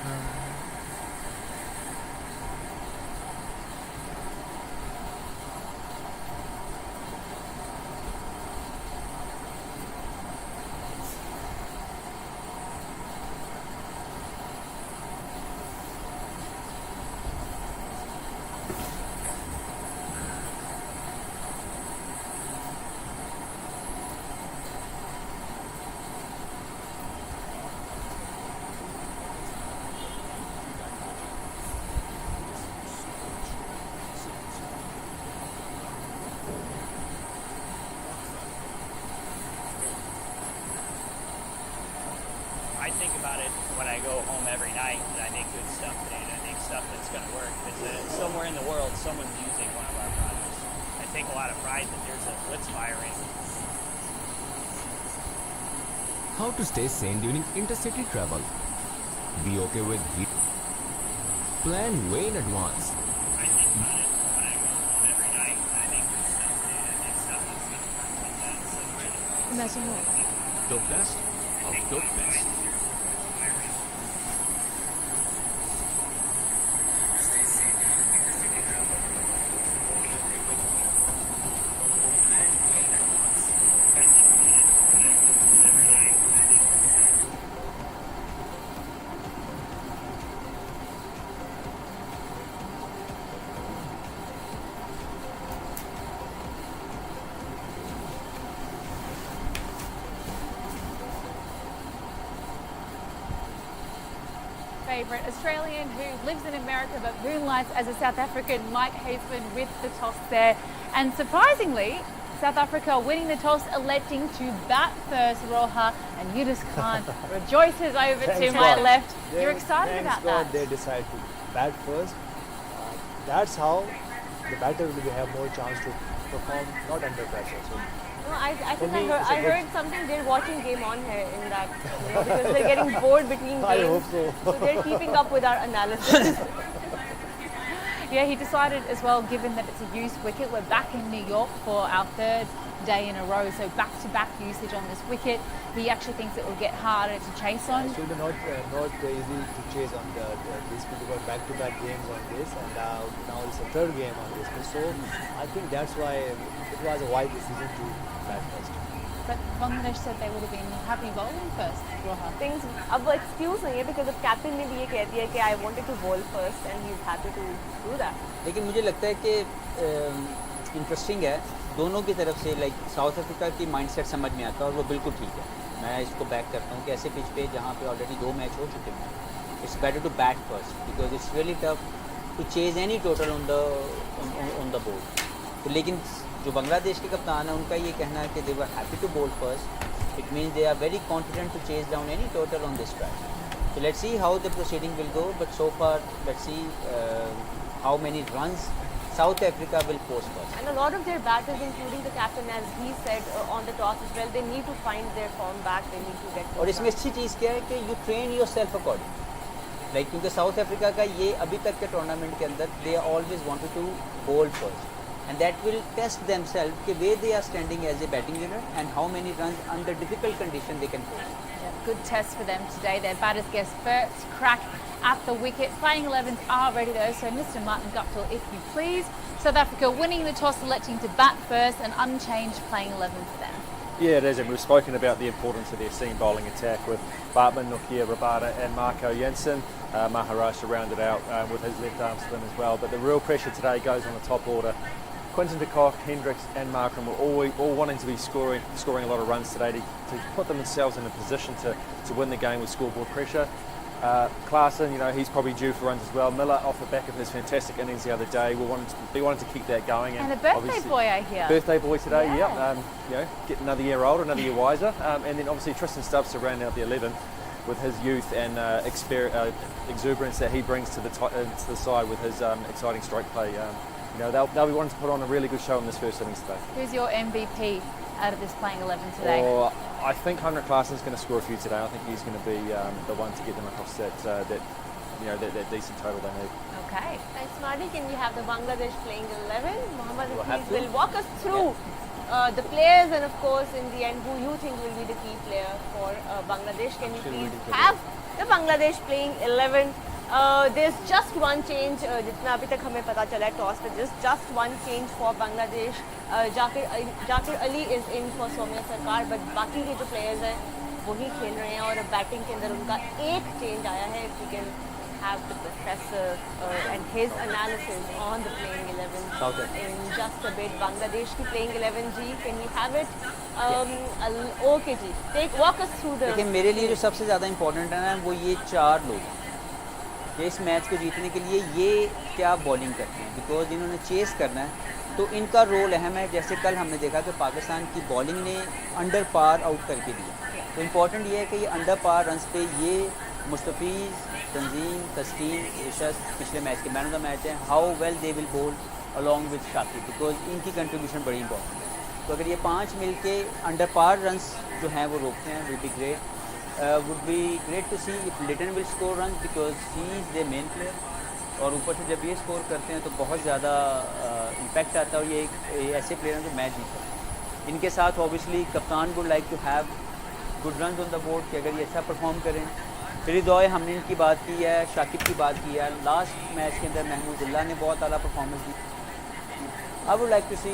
I think about it when I go home every night that I make good stuff today, that I make stuff that's going to work. Because somewhere in the world, someone's using one of our products. I take a lot of pride that there's a blitz firing. How to stay sane during intercity travel? Be okay with heat. Plan way in advance. I think about it when I go home every night that I make good stuff today, that I make stuff that's going to work. Like that. Somewhere in the world, Imagine what? Dope best of dope best. Favourite Australian who lives in America but moonlights as a South African, Mike Haseman with the toss there. And surprisingly, South Africa winning the toss, electing to bat first, Roha, and Yunus Khan rejoices over to my left. You're excited about that? They decide to bat first. That's how the batter will have more chance to perform not under pressure. So No, I think me, I heard something. They're watching Game On here in that, because they're getting bored between games. I hope so. So they're keeping up with our analysis. Yeah, he decided as well, given that it's a used wicket, we're back in New York for our third day in a row, so back-to-back usage on this wicket. He actually thinks it will get harder to chase on. it should be not easy to chase on these people got back-to-back games on this, and now it's a third game on this. So I think that's why it was a wise decision to bat first. But Bangladesh said they would have been happy bowling first, Roha. Things अब excuse नहीं है, because अब captain ने भी ये कह दिया कि I wanted to bowl first and he's happy to do that. लेकिन मुझे लगता है कि इंटरेस्टिंग है दोनों की तरफ से, लाइक साउथ अफ्रीका की माइंडसेट समझ में आता है और वो बिल्कुल ठीक है. मैं इसको बैक करता हूँ कि ऐसे पिच पे जहाँ पे ऑलरेडी 2 मैच हो चुके हैं, it's better to bat first because it's really tough to chase any total on the board. तो लेकिन जो बांग्लादेश के कप्तान है उनका ये कहना है कि they were happy to bowl first. It means they are very confident to chase down any total on this track. So let's see how the proceeding will go, but so far let's see how many runs South Africa will post first. And a lot of their batters, including the captain, as he said on the toss as well, they need to find their form back. They need to get. और इसमें अच्छी चीज़ क्या है कि you train yourself according. Like क्योंकि south Africa का ये अभी तक के टूर्नामेंट के अंदर they always wanted to bowl first, and that will test themselves कि where they are standing as a batting unit and how many runs under difficult condition they can post. Good test for them today. Their batters get first crack at the wicket. Playing 11s are ready though, so Mr. Martin Guptill, if you please. South Africa winning the toss, electing to bat first, and unchanged playing 11 for them. Yeah, it is, and we've spoken about the importance of their seam bowling attack with Bartman, Nokia, Rabada and Marco Jansen. Maharashtra rounded out with his left arm spin as well, but the real pressure today goes on the top order. Quinton de Kock, Hendricks and Markham were all wanting to be scoring a lot of runs today to put themselves in a position to win the game with scoreboard pressure. Klaassen, he's probably due for runs as well. Miller, off the back of his fantastic innings the other day, we wanted to keep that going. And a birthday boy, I hear. Birthday boy today, Yeah. Get another year older, another year wiser. And then obviously Tristan Stubbs to round out the 11 with his youth and exuberance that he brings to the side with his exciting stroke play. They'll be wanting to put on a really good show in this first innings today. Who's your MVP out of this playing 11 today? I think Heinrich Klaassen's going to score a few today. I think he's going to be the one to get them across that decent total they need. Okay. Thanks, Marty. Can we have the Bangladesh playing 11? Mohammad Hafiz will walk us through the players and, of course, in the end, who you think will be the key player for Bangladesh. Can you please have The Bangladesh playing 11. There's just one change. जितना अभी तक हमें पता चला है toss पे just one change for Bangladesh. Zakir Ali is in for Saumya सरकार, but बाकी के जो players हैं वही खेल रहे हैं और बैटिंग के अंदर उनका एक चेंज आया है. If we can have the professor and his analysis on the playing 11 in just a bit. Bangladesh की playing 11 ji, can we have it? Okay ji, walk us through the. देखिए मेरे लिए जो सबसे ज़्यादा इम्पोर्टेंट है ना वो ये 4 लोग कि इस मैच को जीतने के लिए ये क्या बॉलिंग करते हैं, बिकॉज इन्होंने चेस करना है तो इनका रोल अहम है. जैसे कल हमने देखा कि पाकिस्तान की बॉलिंग ने अंडर पार आउट करके दिया, तो इम्पॉर्टेंट ये है कि ये अंडर पार रन्स पे ये मुस्तफ़ीज़, तंजीम, तस्कीन, इशस पिछले मैच के मैन ऑफ द मैच हैं. हाउ वेल दे विल बोल अलॉन्ग विद शाकिब, बिकॉज इनकी कंट्रीब्यूशन बड़ी इंपॉर्टेंट है. तो अगर ये 5 मिल के अंडर पार रन्स जो हैं वो रोकते हैं would be great. Would be great to see if Liton will score run because he is the main player. और ऊपर से जब ये स्कोर करते हैं तो बहुत ज़्यादा इम्पैक्ट आता है और ये एक ऐसे प्लेयर हैं जो मैच जीतते हैं. इनके साथ ऑब्वियसली कप्तान would like to have good run on the board कि अगर ये अच्छा परफॉर्म करें. रिदॉय हमने इनकी बात की है, शाकिब की बात की है. लास्ट मैच के अंदर महमूदुल्लाह ने बहुत आला परफॉर्मेंस दी. I would like to see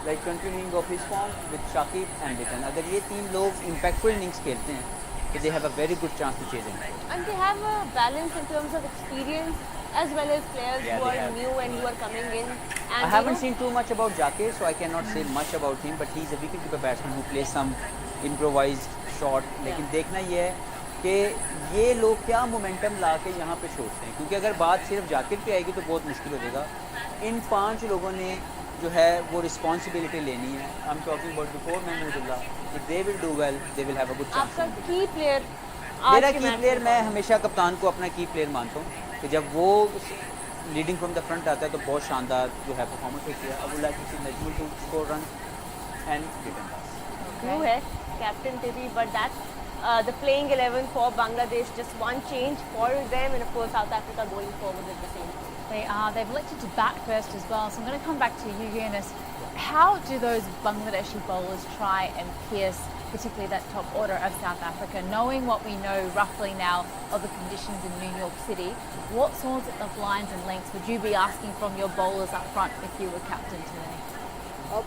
like continuing of his form with Shakib and Liton. अगर ये 3 लोग इम्पैक्टफुल इनिंग्स खेलते हैं तो they have a very good chance to chase it. And they have a balance in terms of experience as well as players Yeah, who they are have. new and who are coming in. And I haven't seen too much about Jakir, so I cannot say much about him. But he's a wicketkeeper batsman who plays some improvised shot. लेकिन देखना ये है कि ये लोग क्या momentum ला के यहाँ पे छोड़ते हैं, क्योंकि अगर बात सिर्फ जाकिर पे आएगी तो बहुत मुश्किल हो जाएगा. इन 5 लोगों ने जो है वो रिस्पॉन्सिबिलिटी लेनी है. I am talking about before Mahmudullah. If they will do well they will have a good chance. आपका की प्लेयर मेरा की प्लेयर, मैं हमेशा कप्तान को अपना की प्लेयर मानता हूँ कि जब वो लीडिंग फ्रॉम द फ्रंट आता है तो बहुत शानदार जो है परफॉर्मेंस होती है. I would like to see Najmul to score run and return pass. who है कैप्टन टिबी, but that's the playing 11 for Bangladesh. Just one change for them, and of course South Africa going forward with the same. They are. They've elected to bat first as well. So I'm going to come back to you, Eunice. How do those Bangladeshi bowlers try and pierce particularly that top order of South Africa? Knowing what we know roughly now of the conditions in New York City, what sorts of lines and lengths would you be asking from your bowlers up front if you were captain today?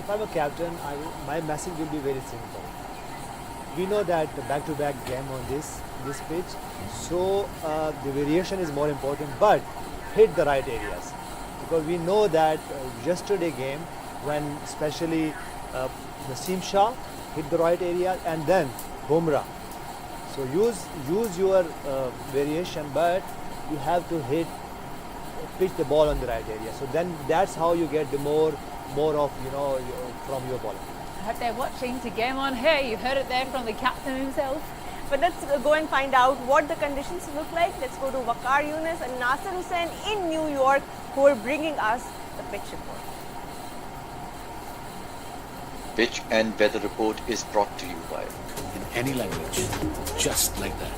If I'm a captain, my message will be very simple. We know that the back-to-back game on this pitch, so the variation is more important, but hit the right areas. Because we know that yesterday game, when especially Naseem Shah hit the right area and then Bumrah. So use your variation, but you have to pitch the ball on the right area. So then that's how you get the more of from your bowling. I hope they're watching to Game On Here. You heard it there from the captain himself. But let's go and find out what the conditions look like. Let's go to Waqar Yunus and Nasir Hussain in New York, who are bringing us the pitch report. Pitch and weather report is brought to you by in any language, just like that.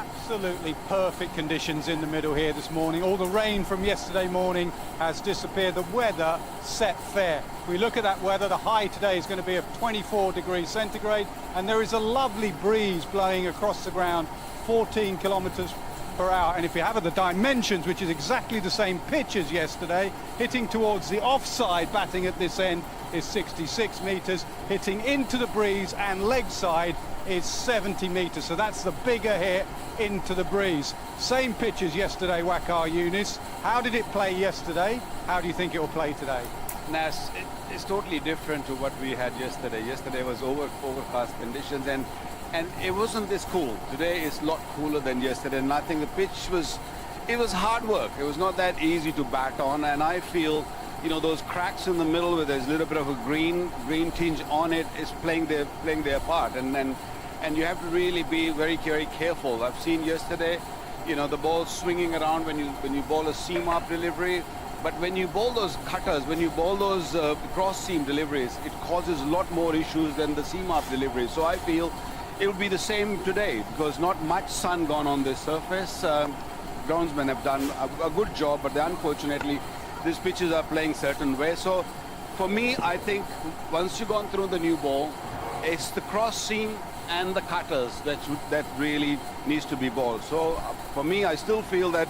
Absolutely perfect conditions in the middle here this morning. All the rain from yesterday morning has disappeared. The weather set fair. If we look at that weather, the high today is going to be of 24 degrees centigrade, and there is a lovely breeze blowing across the ground, 14 kilometres per hour. And if you have the dimensions, which is exactly the same pitch as yesterday, hitting towards the offside batting at this end is 66 metres, hitting into the breeze and leg side is 70 metres. So that's the bigger hit into the breeze. Same pitch as yesterday, Waqar Yunus. How did it play yesterday? How do you think it will play today? Nas, it's totally different to what we had yesterday. Yesterday was overcast conditions and it wasn't this cool. Today is a lot cooler than yesterday, and I think the pitch was hard work. It was not that easy to bat on, and I feel those cracks in the middle where there's a little bit of a green tinge on it is playing their part, and you have to really be very, very careful. I've seen yesterday, the ball swinging around when you bowl a seam up delivery, but when you bowl those cutters, when you bowl those cross seam deliveries, it causes a lot more issues than the seam up deliveries. So I feel it will be the same today because not much sun gone on this surface. Groundsmen have done a good job, but unfortunately these pitches are playing certain way. So for me, I think once you've gone through the new ball, it's the cross seam and the cutters that really needs to be bowled. So for me, I still feel that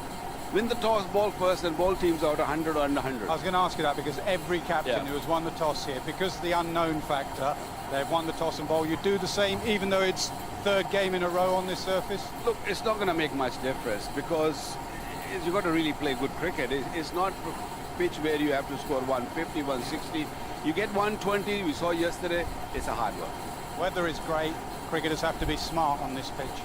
win the toss, ball first, and ball teams out 100 or under 100. I was going to ask you that because every captain who has won the toss here, because of the unknown factor, they've won the toss and bowl. You do the same, even though it's third game in a row on this surface? Look, it's not going to make much difference because you've got to really play good cricket. It's not a pitch where you have to score 150, 160. You get 120, we saw yesterday, it's a hard work. Weather is great. Cricketers have to be smart on this pitch.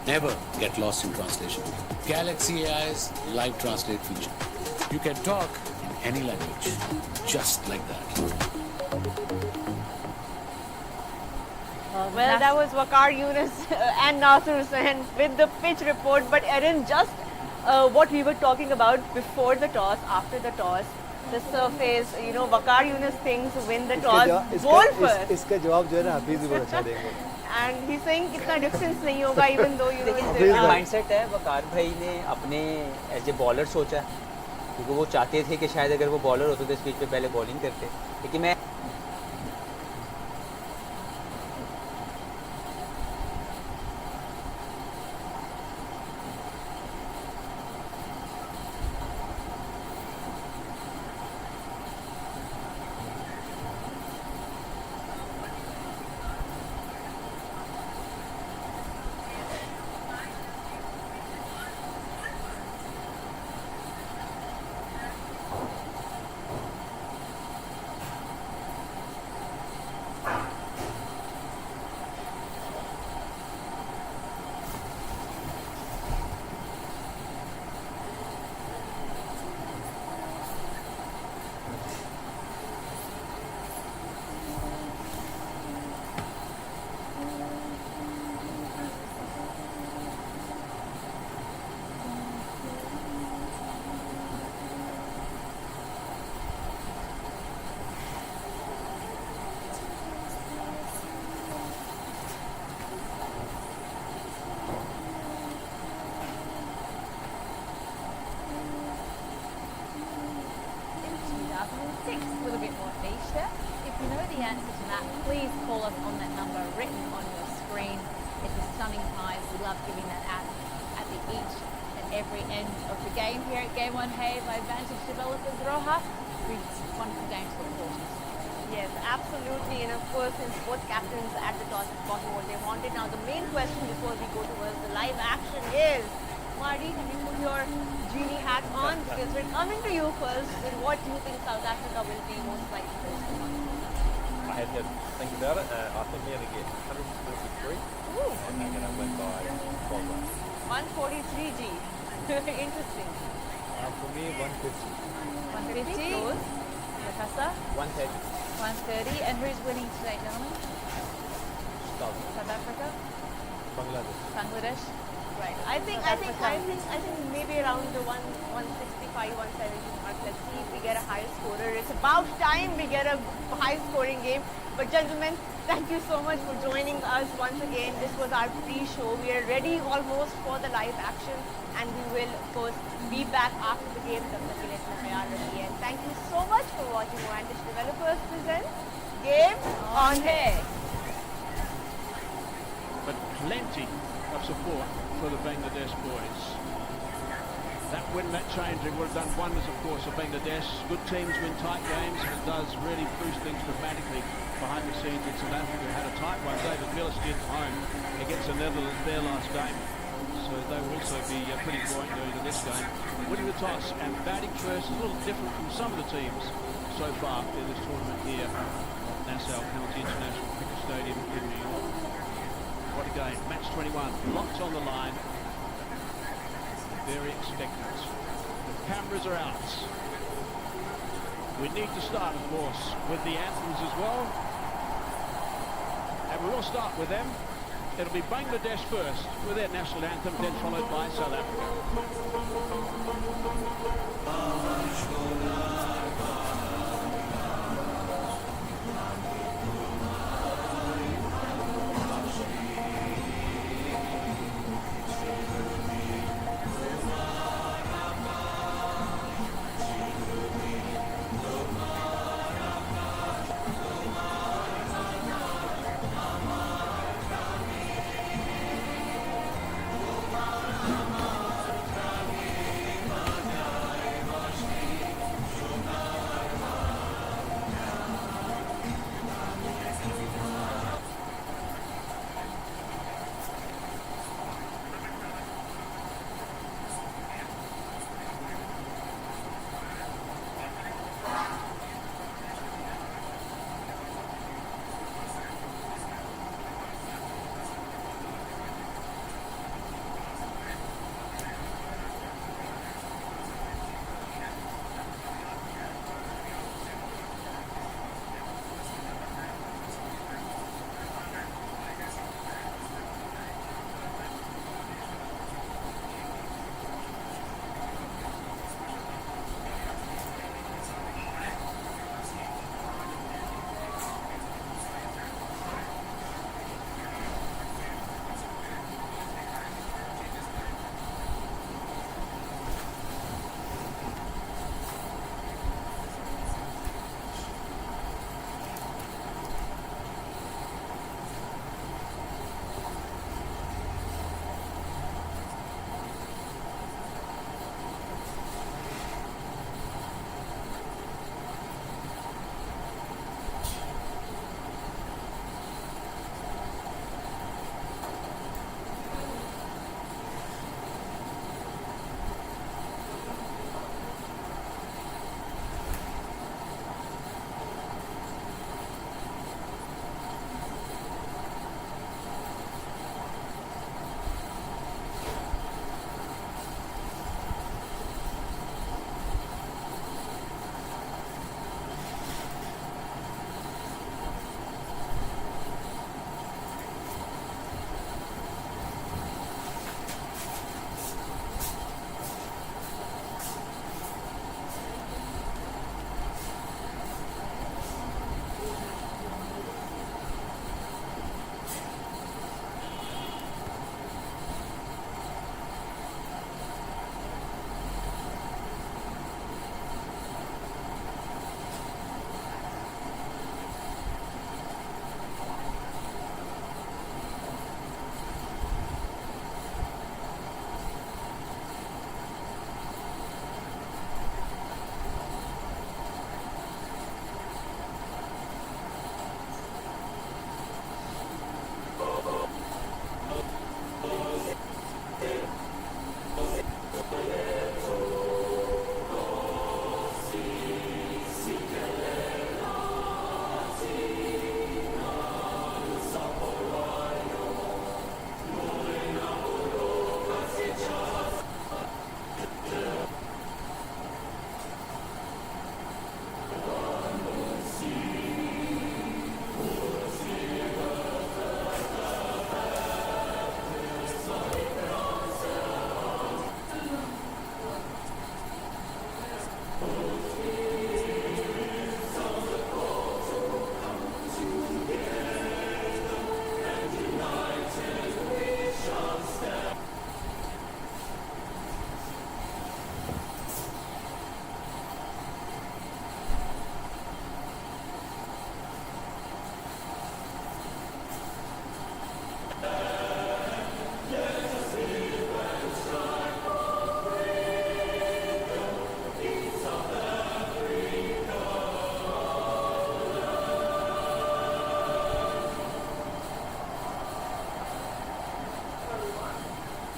Never get lost in translation. Galaxy AI's live translate feature. You can talk in any language, just like that. Well, that was Waqar Yunus and Nasir Hussain with the pitch report. But Erin, just what we were talking about before the toss, after the toss, the surface, you know, Waqar Yunus thinks win the toss, bowl first. इसका जवाब जो है ना हफीज भी बहुत अच्छा देंगे. And he's saying इतना difference नहीं होगा even though you know लेकिन माइंडसेट है वकार भाई ने अपने एज ए बॉलर सोचा क्योंकि वो चाहते थे कि शायद अगर वो बॉलर होते तो इस पिच पे पहले बॉलिंग करते लेकिन मैं please call us on that number written on your screen. It's a stunning prize. We love giving that out at the each and every end of the game here at Game 1 Hay by Advantage Developers Roha. Wonderful game to look forward to. Yes, absolutely. And of course, in sports captains at the toss has gotten what they wanted. Now, the main question before we go towards the live action is, Marty, have you put your genie hat on? Because we're coming to you first. And what do you think South Africa will be most likely to score? I had to think about it. I think they're going to get 143. Ooh. And they're going to win by 12 runs. 143 G. Interesting. For me, 150. 150. Nakasa? 130. 130. And who's winning today, gentlemen? South Africa? Bangladesh? Right. I think maybe around the 165, 170 mark. Let's see if we get a high scorer. It's about time we get a high scoring game. But gentlemen, thank you so much for joining us once again. This was our pre-show. We are ready almost for the live action, and we will of course be back after the game. And thank you so much for watching Advantage Developers present Game on Hay. But plenty of support for the Bangladesh boys. That win, that changing would have done wonders, of course, for Bangladesh. Good teams win tight games, and it does really boost things dramatically behind the scenes in South Africa. Had a tight one. David Millis did home against the Netherlands their last game. So they will also be pretty buoyant going into this game. Winning the toss and batting first is a little different from some of the teams so far in this tournament here at Nassau County International Cricket Stadium in New York. What a game. Match 21. Lots on the line. Very expectant. The cameras are out. We need to start, of course, with the anthems as well. And we will start with them. It'll be Bangladesh first with their national anthem, then followed by South Africa.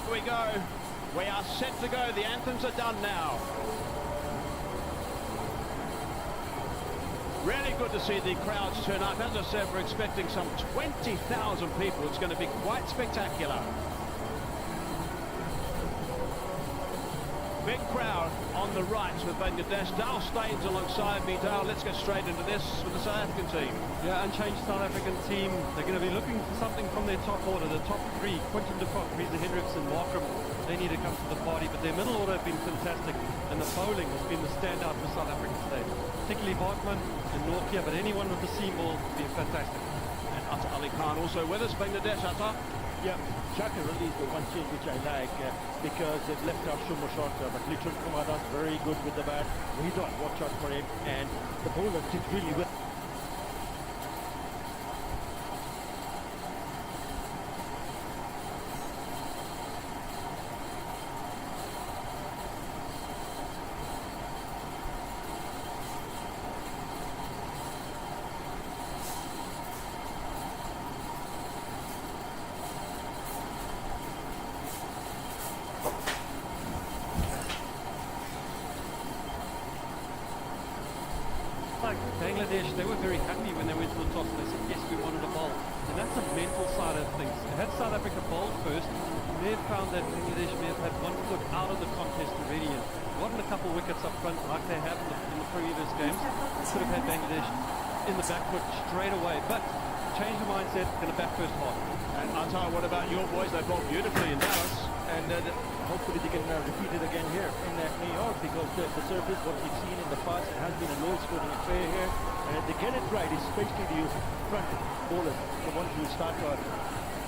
Here we go. We are set to go. The anthems are done now. Really good to see the crowds turn up. As I said, we're expecting some 20,000 people. It's going to be quite spectacular. Big crowd on the right with Bangladesh. Dale Staines alongside me. Dale, let's get straight into this with the South African team. Yeah, unchanged South African team. They're going to be looking for something from their top order. The top three, Quinton de Kock, Reza Hendricks and Markham, they need to come to the party. But their middle order have been fantastic. And the bowling has been the standout for South Africa today. Particularly Barkman and Nortje, but anyone with the seam ball has been fantastic. And Atta Ali Khan also with us. Bangladesh, Atta. Yeah, Shaka really is the one change which I like because it left out Shumbo shorter, but Lichun Kumara's very good with the bat. We don't watch out for him, and the bowler did really well. Bangladesh, they were very happy when they went to the toss and they said, yes, we wanted a bowl. And that's the mental side of things. Had South Africa bowled first, you may have found that Bangladesh may have had one foot out of the contest already and gotten a couple wickets up front like they have in the previous games. Could have had Bangladesh in the back foot straight away. But change the mindset, going to bat first hard. And Atta, what about your boys? They bowled beautifully in Dallas. And hopefully they can repeat it again here in New York because the surface, what we've seen in the past, it has been a low scoring affair here. And they get it right, especially the front bowlers, the ones who start to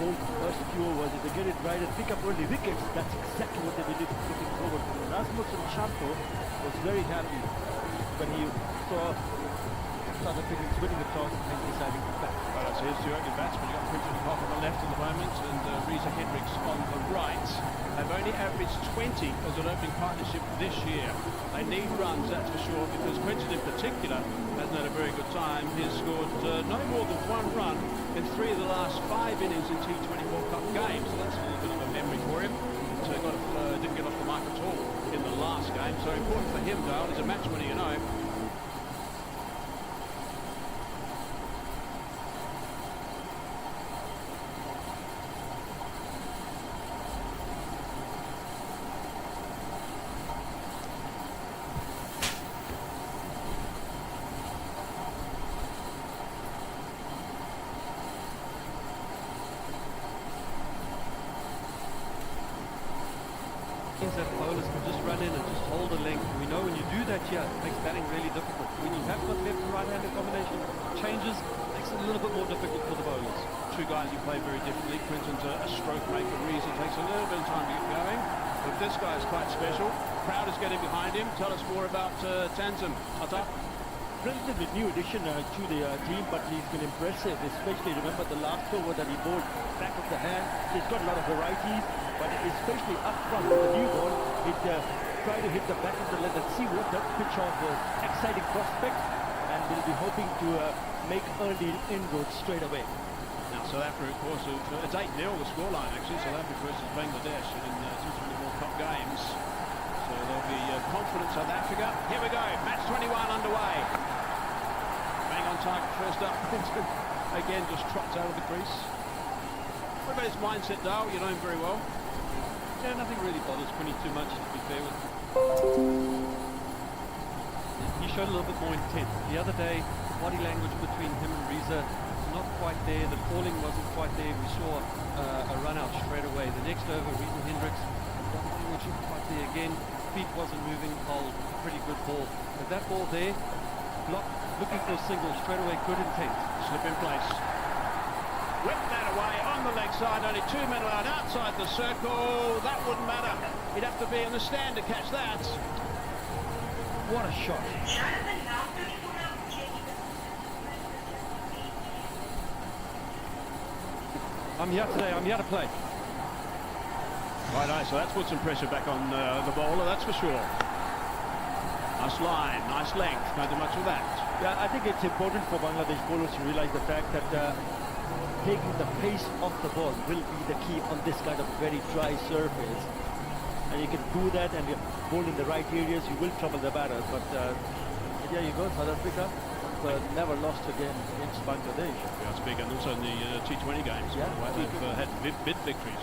bowl first few overs. If they get it right and pick up early wickets, that's exactly what they've been looking forward to. Rasmussen Shanto was very happy when he saw South Africans winning the toss and deciding to bat. Well, that's his two opening batsmen. You've got Quinton de Kock on the left at the moment and Reza Hendricks on the right. They've only averaged 20 as an opening partnership this year. They need runs, that's for sure, because Quinton in particular hasn't had a very good time. He's scored no more than one run in 3 of the last 5 innings in T20 World Cup games. So that's a little bit of a memory for him. So he didn't get off the mark at all in the last game. So important for him, Dale. He's a match winner, you know. That bowlers can just run in and just hold a length. We know when you do that here, it makes batting really difficult. When you have got left and right-handed combination changes, it makes it a little bit more difficult for the bowlers. Two guys who play very differently. Quinton's a stroke maker. Reza takes a little bit of time to get going. But this guy is quite special. Crowd is getting behind him. Tell us more about Tanzan. Atta. Relatively new addition to the team, but he's been impressive, especially remember the last over that he bowled back of the hand. He's got a lot of varieties, but especially up front with the new ball, he'd try to hit the back of the leg and see what that pitch offers. Exciting prospect, and we'll be hoping to make early inroads straight away. Now South Africa, of course, it's 8-0 the scoreline actually, South Africa versus Bangladesh in T20 World Cup games. So there'll be confident South Africa. Here we go, match 21 underway. Bang on target first up. Again, just trots out of the crease. What about his mindset, Dale? You know him very well. Yeah, nothing really bothers Quinny too much, to be fair with him. He showed a little bit more intent. The other day, body language between him and Reza was not quite there. The calling wasn't quite there. We saw a run out straight away. The next over, Reza Hendricks, body language wasn't quite there again. Feet wasn't moving, hold, pretty good ball. But that ball there, block, looking for a single straight away, good intent. Slip in place. Whip that away on the leg side, only 2 men allowed outside the circle. That wouldn't matter. He'd have to be in the stand to catch that. What a shot. I'm here today, I'm here to play. Right, so that's put some pressure back on the bowler, that's for sure. Nice line, nice length, can't do much with that. Yeah, I think it's important for Bangladesh bowlers to realize the fact that taking the pace off the ball will be the key on this kind of very dry surface. And you can do that and you're bowling in the right areas, you will trouble the batter. But there you go, South Africa never lost a game against Bangladesh. Yeah, it's big, and also in the T20 games. Yeah, They've had big victories.